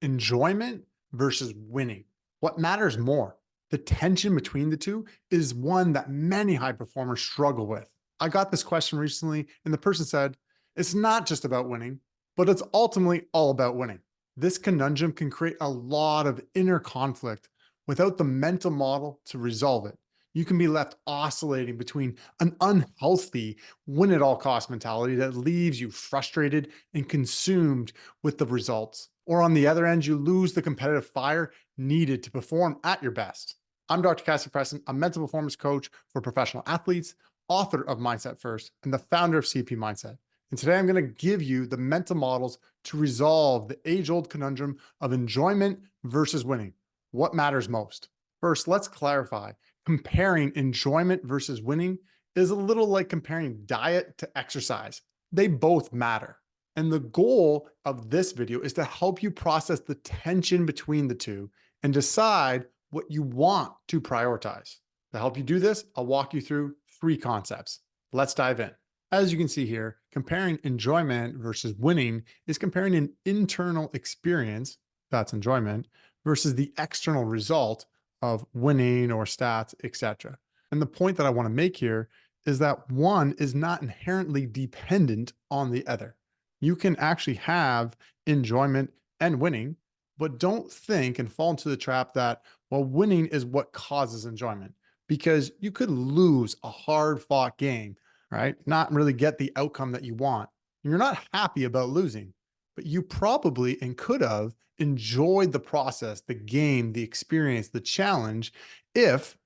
Enjoyment versus winning. What matters more? The tension between the two is one that many high performers struggle with. I got this question recently, and the person said, it's not just about winning, but it's ultimately all about winning. This conundrum can create a lot of inner conflict without the mental model to resolve it. You can be left oscillating between an unhealthy win at all cost mentality that leaves you frustrated and consumed with the results. Or on the other end, you lose the competitive fire needed to perform at your best. I'm Dr. Cassie Preston, a mental performance coach for professional athletes, author of Mindset First, and the founder of CP Mindset. And today I'm going to give you the mental models to resolve the age-old conundrum of enjoyment versus winning. What matters most? First, let's clarify. Comparing enjoyment versus winning is a little like comparing diet to exercise. They both matter. And the goal of this video is to help you process the tension between the two and decide what you want to prioritize. To help you do this, I'll walk you through 3 concepts. Let's dive in. As you can see here, comparing enjoyment versus winning is comparing an internal experience, that's enjoyment, versus the external result of winning or stats, etc. And the point that I want to make here is that one is not inherently dependent on the other. You can actually have enjoyment and winning, but don't think and fall into the trap that, well, winning is what causes enjoyment, because you could lose a hard fought game, right? Not really get the outcome that you want. You're not happy about losing, but you probably and could have enjoyed the process, the game, the experience, the challenge, if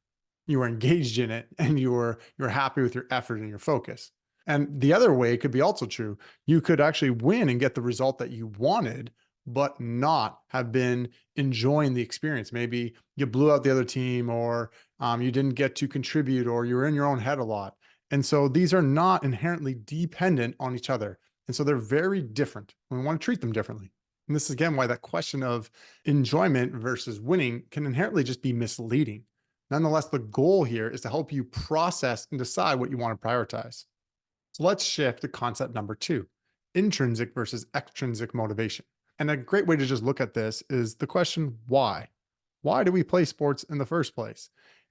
you were engaged in it and you're happy with your effort and your focus. And the other way could be also true. You could actually win and get the result that you wanted, but not have been enjoying the experience. Maybe you blew out the other team, or you didn't get to contribute, or you were in your own head a lot. And so these are not inherently dependent on each other. And so they're very different. We want to treat them differently. And this is again why that question of enjoyment versus winning can inherently just be misleading. Nonetheless, the goal here is to help you process and decide what you want to prioritize. So let's shift to concept number 2, intrinsic versus extrinsic motivation. And a great way to just look at this is the question, why? Why do we play sports in the first place?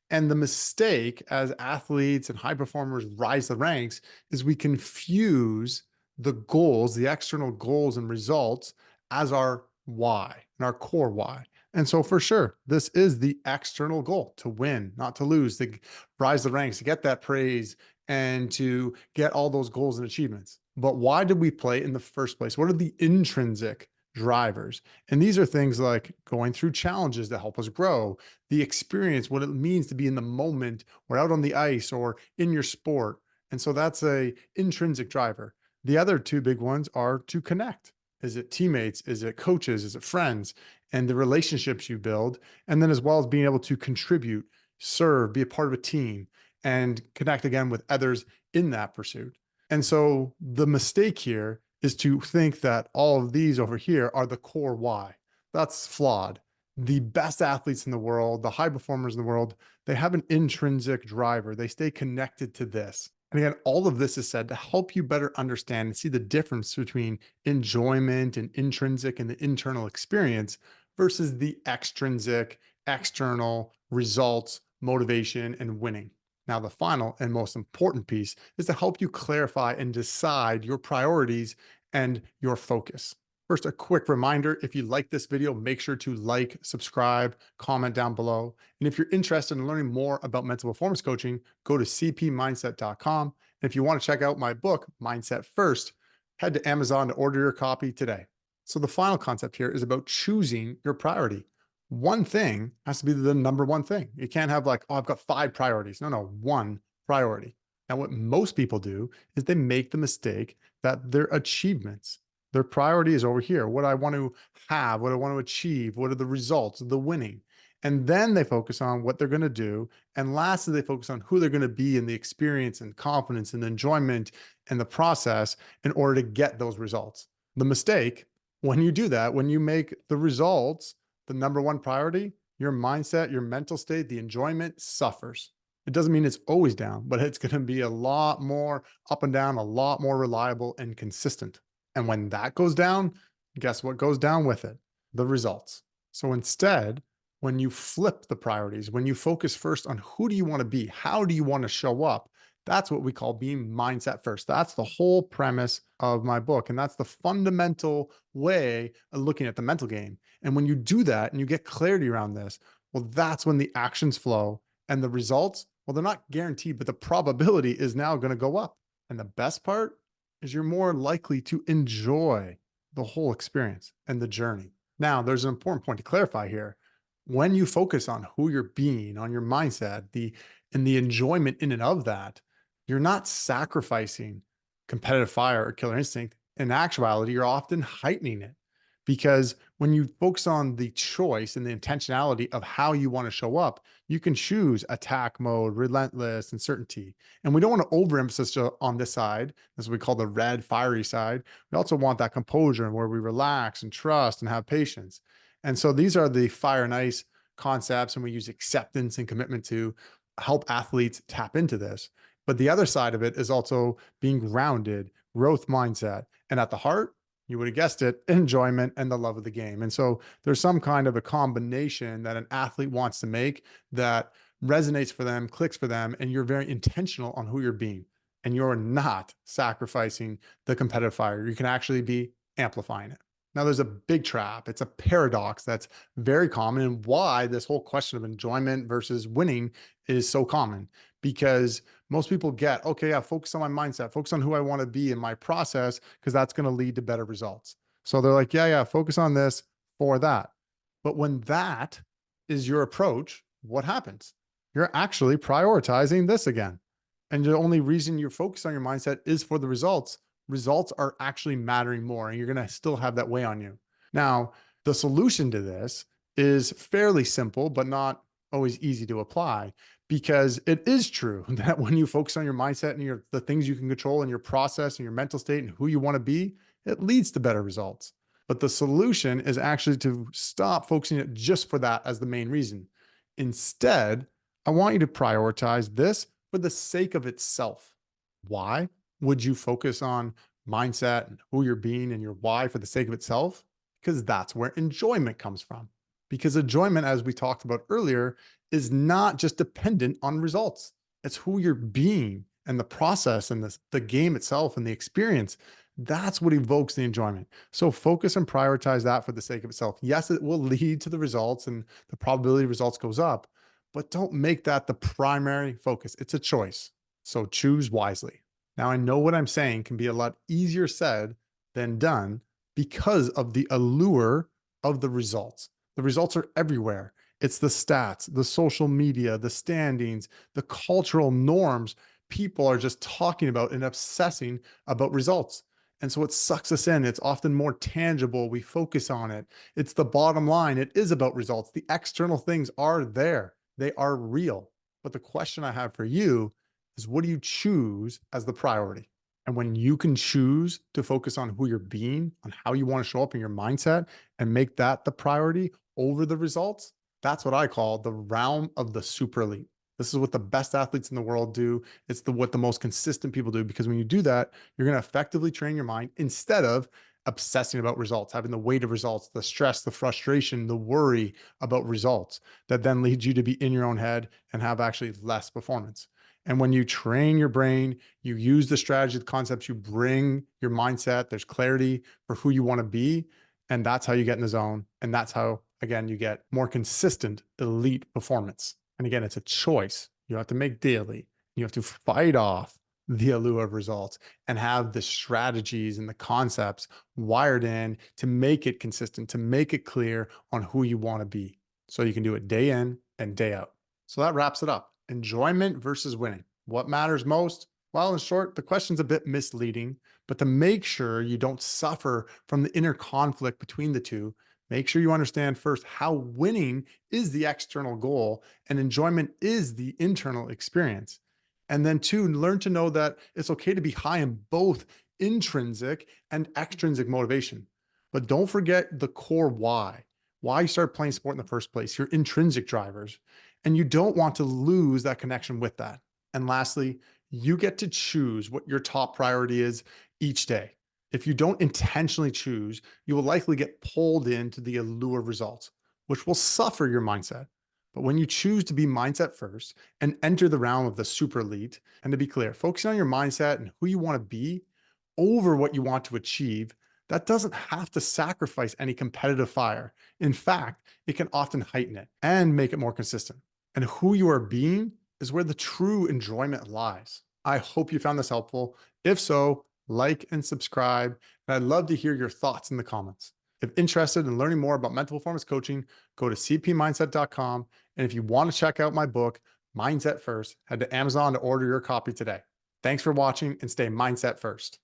And the mistake as athletes and high performers rise the ranks is we confuse the goals, the external goals and results as our why and our core why. And so for sure, this is the external goal, to win, not to lose, to rise the ranks, to get that praise and to get all those goals and achievements. But why did we play in the first place? What are the intrinsic drivers? And these are things like going through challenges that help us grow, the experience, what it means to be in the moment or out on the ice or in your sport. And so that's a intrinsic driver. The other 2 big ones are to connect. Is it teammates? Is it coaches? Is it friends? And the relationships you build. And then as well as being able to contribute, serve, be a part of a team, and connect again with others in that pursuit. And so the mistake here is to think that all of these over here are the core why. That's flawed. The best athletes in the world, the high performers in the world, they have an intrinsic driver. They stay connected to this. And again, all of this is said to help you better understand and see the difference between enjoyment and intrinsic and the internal experience versus the extrinsic, external results, motivation, and winning. Now, the final and most important piece is to help you clarify and decide your priorities and your focus. First, a quick reminder, if you like this video, make sure to like, subscribe, comment down below. And if you're interested in learning more about mental performance coaching, go to cpmindset.com. And if you want to check out my book, Mindset First, head to Amazon to order your copy today. So the final concept here is about choosing your priority. One thing has to be the number one thing. You can't have like, oh, I've got 5 priorities. No, one priority. And what most people do is they make the mistake that their achievements, their priority is over here. What I want to have, what I want to achieve, what are the results, the winning. And then they focus on what they're going to do. And lastly, they focus on who they're going to be in the experience and confidence and enjoyment and the process in order to get those results. The mistake, when you do that, when you make the results the number one priority, your mindset, your mental state, the enjoyment suffers. It doesn't mean it's always down, but it's going to be a lot more up and down, a lot more reliable and consistent. And when that goes down, guess what goes down with it? the results. So instead, when you flip the priorities, when you focus first on who do you want to be, how do you want to show up, that's what we call being mindset first. That's the whole premise of my book. And that's the fundamental way of looking at the mental game. And when you do that and you get clarity around this, well, that's when the actions flow and the results, well, they're not guaranteed, but the probability is now going to go up. And the best part is you're more likely to enjoy the whole experience and the journey. Now, there's an important point to clarify here. When you focus on who you're being, on your mindset, the enjoyment in and of that, you're not sacrificing competitive fire or killer instinct. In actuality, you're often heightening it because when you focus on the choice and the intentionality of how you want to show up, you can choose attack mode, relentless, and certainty. And we don't want to overemphasize on this side, as we call the red, fiery side. We also want that composure where we relax and trust and have patience. And so these are the fire and ice concepts, and we use acceptance and commitment to help athletes tap into this. But the other side of it is also being grounded, growth mindset. And at the heart, you would have guessed it, enjoyment and the love of the game. And so there's some kind of a combination that an athlete wants to make that resonates for them, clicks for them, and you're very intentional on who you're being. And you're not sacrificing the competitive fire. You can actually be amplifying it. Now, there's a big trap. It's a paradox that's very common, and why this whole question of enjoyment versus winning is so common. Because most people get, okay, yeah, focus on my mindset, focus on who I want to be in my process, because that's going to lead to better results. So they're like, yeah, focus on this for that. But when that is your approach, what happens? You're actually prioritizing this again. And the only reason you're focused on your mindset is for the results. Results are actually mattering more, and you're going to still have that weigh on you. Now, the solution to this is fairly simple, but not always easy to apply, because it is true that when you focus on your mindset and the things you can control in your process and your mental state and who you want to be, it leads to better results. But the solution is actually to stop focusing it just for that as the main reason. Instead, I want you to prioritize this for the sake of itself. Why would you focus on mindset and who you're being and your why for the sake of itself? Because that's where enjoyment comes from. Because enjoyment, as we talked about earlier, is not just dependent on results. It's who you're being and the process and the game itself and the experience. That's what evokes the enjoyment. So focus and prioritize that for the sake of itself. Yes, it will lead to the results and the probability of results goes up, but don't make that the primary focus. It's a choice. So choose wisely. Now, I know what I'm saying can be a lot easier said than done because of the allure of the results. The results are everywhere. It's the stats, the social media, the standings, the cultural norms. People are just talking about and obsessing about results. And so it sucks us in. It's often more tangible. We focus on it. It's the bottom line. It is about results. The external things are there, they are real. But the question I have for you is, what do you choose as the priority? And when you can choose to focus on who you're being, on how you want to show up in your mindset and make that the priority over the results, that's what I call the realm of the super elite. This is what the best athletes in the world do. It's what the most consistent people do, because when you do that, you're going to effectively train your mind instead of obsessing about results, having the weight of results, the stress, the frustration, the worry about results that then leads you to be in your own head and have actually less performance. And when you train your brain, you use the strategy, the concepts, you bring your mindset, there's clarity for who you want to be. And that's how you get in the zone. And that's how, again, you get more consistent elite performance. And again, it's a choice you have to make daily. You have to fight off the allure of results and have the strategies and the concepts wired in to make it consistent, to make it clear on who you want to be. So you can do it day in and day out. So that wraps it up. Enjoyment versus winning. What matters most? Well, in short, the question's a bit misleading, but to make sure you don't suffer from the inner conflict between the two, make sure you understand first how winning is the external goal and enjoyment is the internal experience. And then two, learn to know that it's okay to be high in both intrinsic and extrinsic motivation. But don't forget the core why you started playing sport in the first place, your intrinsic drivers. And you don't want to lose that connection with that. And lastly, you get to choose what your top priority is each day. If you don't intentionally choose, you will likely get pulled into the allure of results, which will suffer your mindset. But when you choose to be mindset first and enter the realm of the super elite, and to be clear, focusing on your mindset and who you want to be over what you want to achieve, that doesn't have to sacrifice any competitive fire. In fact, it can often heighten it and make it more consistent. And who you are being is where the true enjoyment lies. I hope you found this helpful. If so, like and subscribe. And I'd love to hear your thoughts in the comments. If interested in learning more about mental performance coaching, go to cpmindset.com. And if you want to check out my book, Mindset First, head to Amazon to order your copy today. Thanks for watching and stay mindset first.